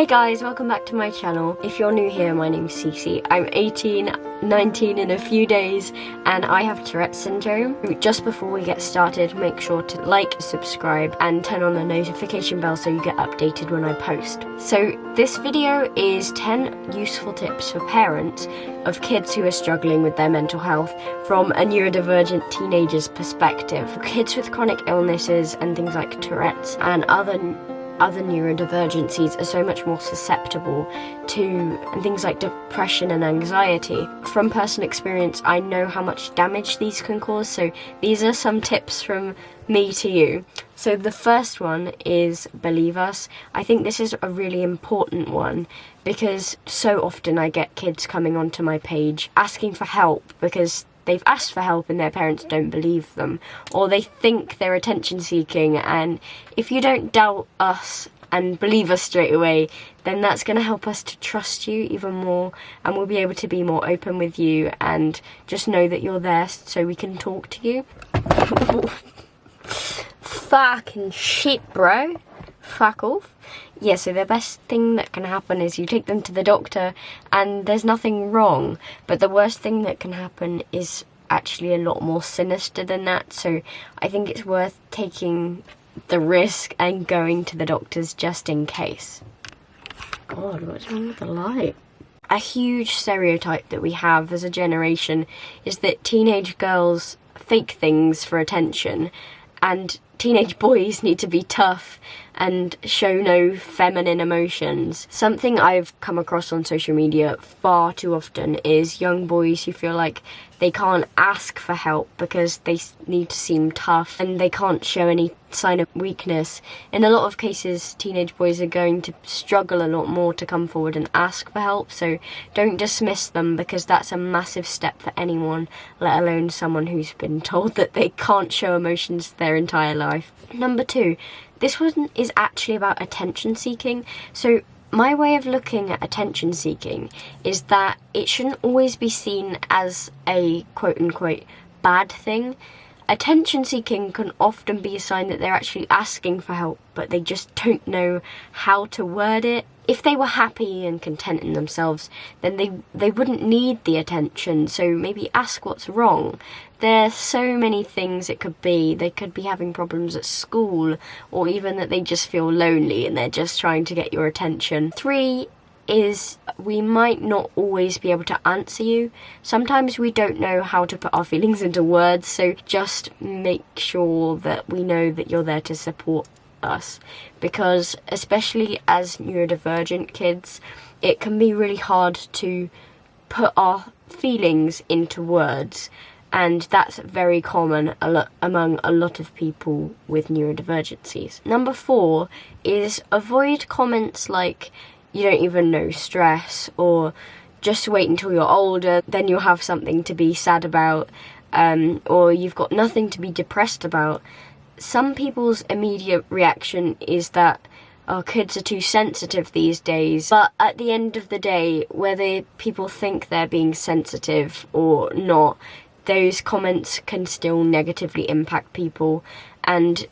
Hey guys, welcome back to my channel. If you're new here, my name's Cece. I'm 19 in a few days and I have Tourette's syndrome. Just before we get started, make sure to like, subscribe and turn on the notification bell so you get updated when I post. So this video is 10 useful tips for parents of kids who are struggling with their mental health from a neurodivergent teenager's perspective. For kids with chronic illnesses and things like Tourette's and other neurodivergencies are so much more susceptible to things like depression and anxiety. From personal experience, I know how much damage these can cause, so these are some tips from me to you. So the first one is believe us. I think this is a really important one because so often I get kids coming onto my page asking for help because they've asked for help and their parents don't believe them, or they think they're attention seeking, and if you don't doubt us and believe us straight away, then that's going to help us to trust you even more, and we'll be able to be more open with you and just know that you're there so we can talk to you. Fucking shit, bro. Fuck off. Yeah, so the best thing that can happen is you take them to the doctor and there's nothing wrong, but the worst thing that can happen is actually a lot more sinister than that, so I think it's worth taking the risk and going to the doctors just in case. God, what's wrong with the light? A huge stereotype that we have as a generation is that teenage girls fake things for attention and teenage boys need to be tough and show no feminine emotions. Something I've come across on social media far too often is young boys who feel like they can't ask for help because they need to seem tough and they can't show any sign of weakness. In a lot of cases, teenage boys are going to struggle a lot more to come forward and ask for help, so don't dismiss them because that's a massive step for anyone, let alone someone who's been told that they can't show emotions their entire life. Number 2, this one is actually about attention seeking. So my way of looking at attention seeking is that it shouldn't always be seen as a quote-unquote bad thing. Attention seeking can often be a sign that they're actually asking for help, but they just don't know how to word it. If they were happy and content in themselves, then they wouldn't need the attention, so maybe ask what's wrong. There's so many things it could be. They could be having problems at school, or even that they just feel lonely and they're just trying to get your attention. 3 is we might not always be able to answer you. Sometimes we don't know how to put our feelings into words, so just make sure that we know that you're there to support us, because especially as neurodivergent kids, it can be really hard to put our feelings into words, and that's very common among a lot of people with neurodivergencies. Number 4 is avoid comments like you don't even know stress, or just wait until you're older, then you'll have something to be sad about, or you've got nothing to be depressed about. Some people's immediate reaction is that kids are too sensitive these days, but at the end of the day, whether people think they're being sensitive or not, those comments can still negatively impact people, and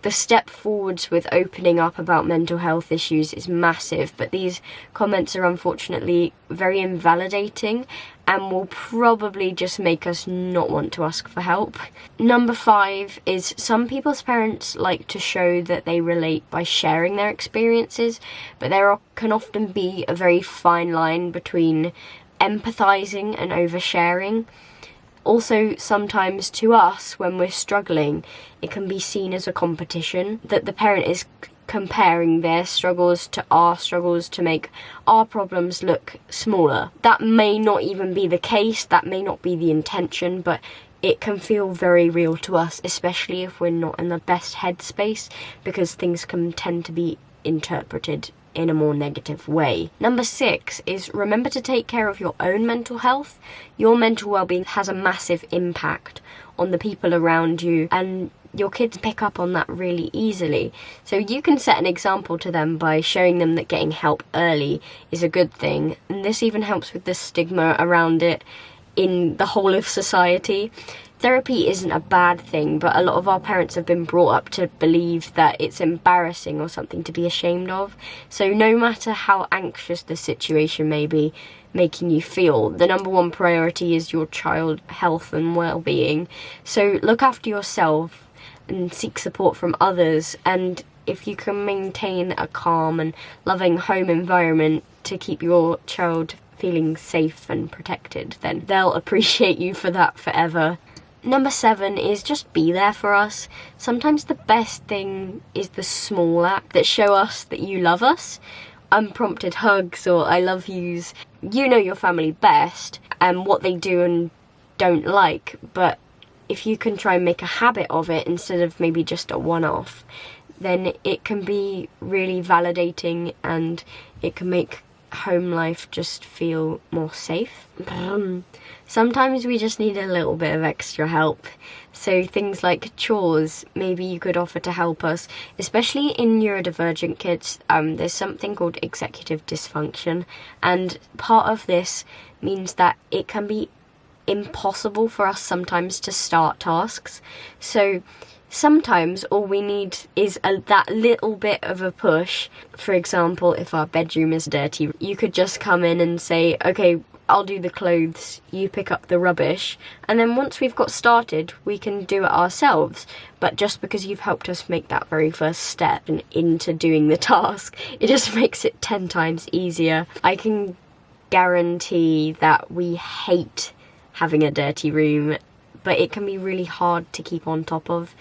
the step forwards with opening up about mental health issues is massive, but these comments are unfortunately very invalidating and will probably just make us not want to ask for help. Number 5 is some people's parents like to show that they relate by sharing their experiences, but there can often be a very fine line between empathizing and oversharing. Also, sometimes to us, when we're struggling, it can be seen as a competition, that the parent is comparing their struggles to our struggles to make our problems look smaller. That may not even be the case, that may not be the intention, but it can feel very real to us, especially if we're not in the best headspace, because things can tend to be interpreted in a more negative way. Number 6 is remember to take care of your own mental health. Your mental well-being has a massive impact on the people around you, and your kids pick up on that really easily. So you can set an example to them by showing them that getting help early is a good thing, and this even helps with the stigma around it in the whole of society. Therapy isn't a bad thing, but a lot of our parents have been brought up to believe that it's embarrassing or something to be ashamed of. So no matter how anxious the situation may be making you feel, the number one priority is your child's health and well-being. So look after yourself and seek support from others, and if you can maintain a calm and loving home environment to keep your child feeling safe and protected, then they'll appreciate you for that forever. Number 7 is just be there for us. Sometimes the best thing is the small act that show us that you love us. Unprompted hugs or I love yous. You know your family best and what they do and don't like, but if you can try and make a habit of it instead of maybe just a one-off, then it can be really validating and it can make home life just feel more safe. Sometimes we just need a little bit of extra help. So things like chores, maybe you could offer to help us. Especially in neurodivergent kids, there's something called executive dysfunction, and part of this means that it can be impossible for us sometimes to start tasks. So sometimes all we need is that little bit of a push. For example, if our bedroom is dirty, you could just come in and say, okay, I'll do the clothes, you pick up the rubbish, and then once we've got started, we can do it ourselves. But just because you've helped us make that very first step and into doing the task, it just makes it 10 times easier. I can guarantee that we hate having a dirty room, but it can be really hard to keep on top of,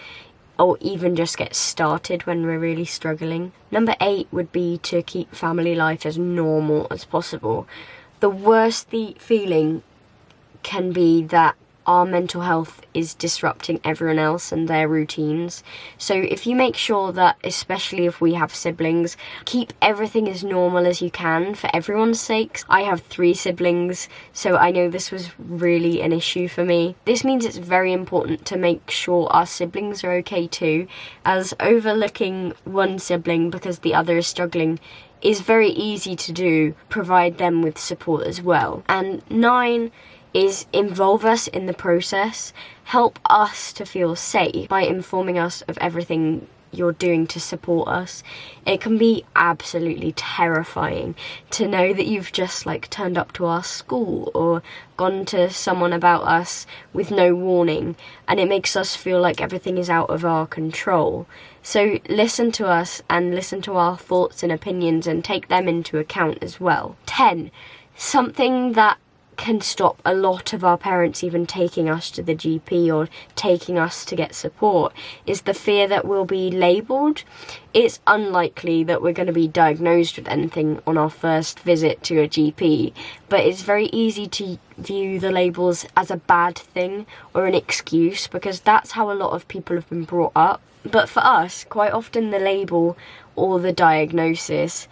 or even just get started when we're really struggling. Number 8 would be to keep family life as normal as possible. The worst feeling can be that our mental health is disrupting everyone else and their routines. So if you make sure that, especially if we have siblings, keep everything as normal as you can for everyone's sakes. I have 3 siblings, so I know this was really an issue for me. This means it's very important to make sure our siblings are okay too, as overlooking one sibling because the other is struggling is very easy to do. Provide them with support as well. And 9 is involve us in the process. Help us to feel safe by informing us of everything you're doing to support us. It can be absolutely terrifying to know that you've just turned up to our school or gone to someone about us with no warning, and it makes us feel like everything is out of our control. So listen to us and listen to our thoughts and opinions and take them into account as well. 10, something that can stop a lot of our parents even taking us to the GP or taking us to get support is the fear that we'll be labelled. It's unlikely that we're going to be diagnosed with anything on our first visit to a GP, but it's very easy to view the labels as a bad thing or an excuse because that's how a lot of people have been brought up. But for us, quite often the label or the diagnosis,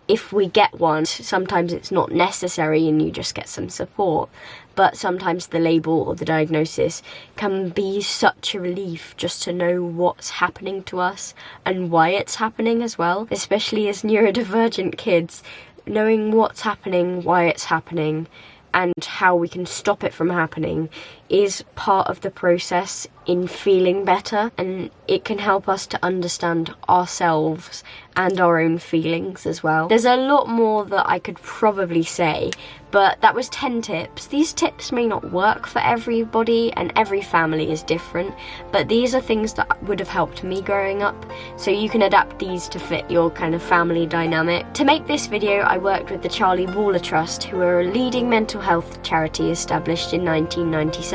if we get one, sometimes it's not necessary and you just get some support. But sometimes the label or the diagnosis can be such a relief just to know what's happening to us and why it's happening as well. Especially as neurodivergent kids, knowing what's happening, why it's happening, and how we can stop it from happening is part of the process in feeling better, and it can help us to understand ourselves and our own feelings as well. There's a lot more that I could probably say, but that was 10 tips. These tips may not work for everybody and every family is different, but these are things that would have helped me growing up, so you can adapt these to fit your kind of family dynamic. To make this video, I worked with the Charlie Waller Trust, who are a leading mental health charity established in 1997.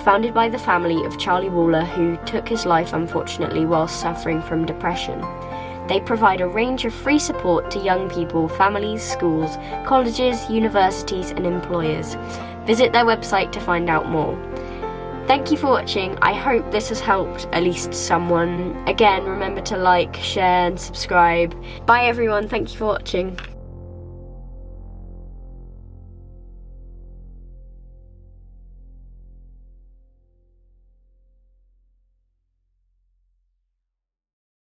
Founded by the family of Charlie Waller, who took his life unfortunately while suffering from depression. They provide a range of free support to young people, families, schools, colleges, universities and employers. Visit their website to find out more. Thank you for watching. I hope this has helped at least someone. Again, remember to like, share and subscribe. Bye everyone, thank you for watching.